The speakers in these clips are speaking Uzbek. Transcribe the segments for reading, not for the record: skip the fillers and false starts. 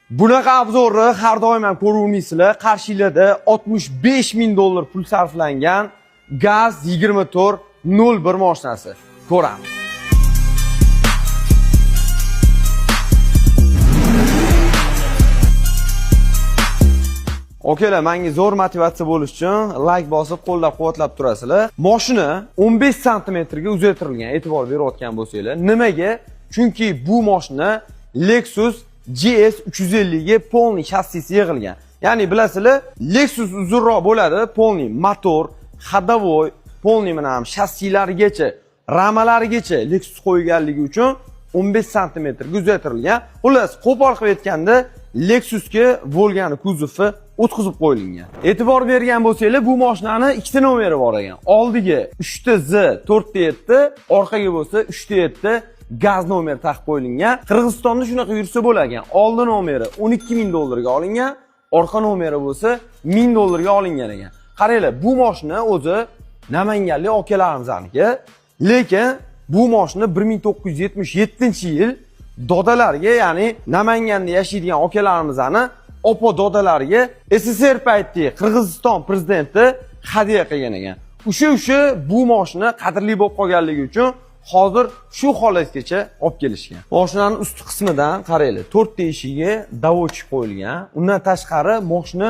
Bunaqa obzorni har doim ham ko'ravermaysizlar. Qarshilarda $65,000 pul sarflangan gaz 2401 mashinasi. Ko'ramiz. Okeylar, menga zo'r motivatsiya bo'lish uchun like bosib, qo'llab-quvvatlab turasizlar. Mashina 15 sm ga uzaytirilgan, e'tibor berayotgan bo'lsanglar. Nimaga? Chunki bu mashina Lexus GS 350 ga polniy shassisi yig'ilgan. Ya'ni bilasizlar, Lexus uzunroq bo'ladi, polniy motor, ходовой, polniy mana ham shassilarigacha, ramalarigacha Lexus qo'yganligi uchun 15 sm ga uzaytirilgan. Xullas, qo'pol qilib aytganda, Lexusga bo'lgan kuzovi o'tkazib qo'yilgan. E'tibor bergan bo'lsanglar, bu mashinani ikkita nomeri bor ekan. Oldiga 3 ta Z 4 ta 7, orqaga bo'lsa 3 ta 7 gaz nomeri taqib qo'yilgan. Qirg'izistonda shunaqa yursa bo'lagan. Oldi nomeri $12,000 ga olingan, orqa nomeri bo'lsa $1,000 ga olingan ekan. Qaranglar, bu mashina o'zi Namanganlik akalarimizniki, lekin bu mashina 1977-yil dodalarga, ya'ni Namanganda yashaydigan akalarimizning opa dodalariga SSR paytidagi Qirg'iziston prezidenti hadya qilgan ekan. O'sha bu mashina qadrli bo'lib qolganligi uchun hozir shu holatgacha olib kelishgan. Mashinaning ust qismidan qaranglar, 4 ta eshigi davochik qo'yilgan. Undan tashqari mashina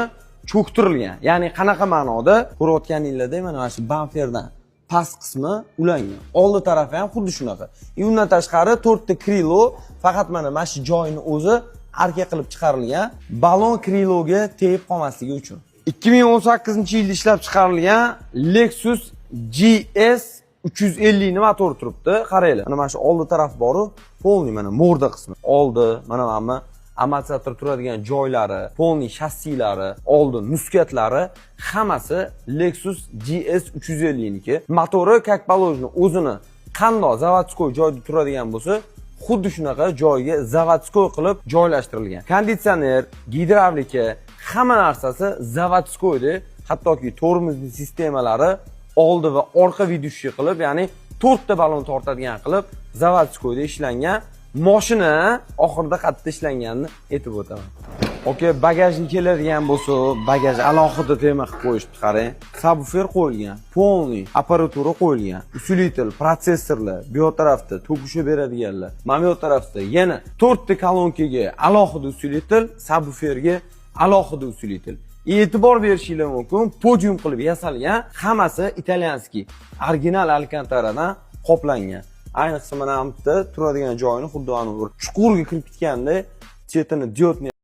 cho'ktirilgan. Ya'ni qanaqa ma'noda? Ko'rayotganinglarda mana shu bamperdan past qismi ulangan. Oldi tarafi ham xuddi shunaqa. Undan tashqari 4 ta krilo faqat mana shu joyini o'zi arka qilib chiqarilgan, balon kriloga tegib qolmasligi uchun. 2018-yilda ishlab chiqarilgan Lexus GS 350 ni motori turibdi. Qaranglar, mana shu oldi taraf boru, polniy mana mo'rda qismi. Oldi, mana amortizator turadigan joylari, polniy shassilari, oldi muskatlari hammasi Lexus GS 350 niki. Motori как положено o'zini qandoq zavodskoy joyda turadigan bo'lsa, xuddi shunaqa joyga zavodskoy qilib joylashtirilgan. Konditsioner, gidravlika, hamma narsasi zavodskoyda, hattoki tormozli sistemalari oldi va orqa vidushli qilib, ya'ni 4 ta balon tortadigan qilib zavodskoyda ishlangan. Mashina oxirida qayerda ishlanganini aytib o'taman. Okey, bagajga keladigan bo'lsa, bagaj alohida tema qilib qo'yishdi, qarang. Subwoofer qo'yilgan, polniy apparatura qo'yilgan, usilitel, protsessorlar, bu tarafda to'g'ishib beradiganlar. Mana bu tarafda yana 4 ta kolonkaga alohida usilitel, subwooferga alohida usilitel. E'tibor berishingiz mumkin, podium qilib yasalgan, hammasi italyanskiy, original alkantaradan qoplangan. Ayniqsa mana bu turadigan joyini xuddi chuqurga kirib ketganda chetini diodni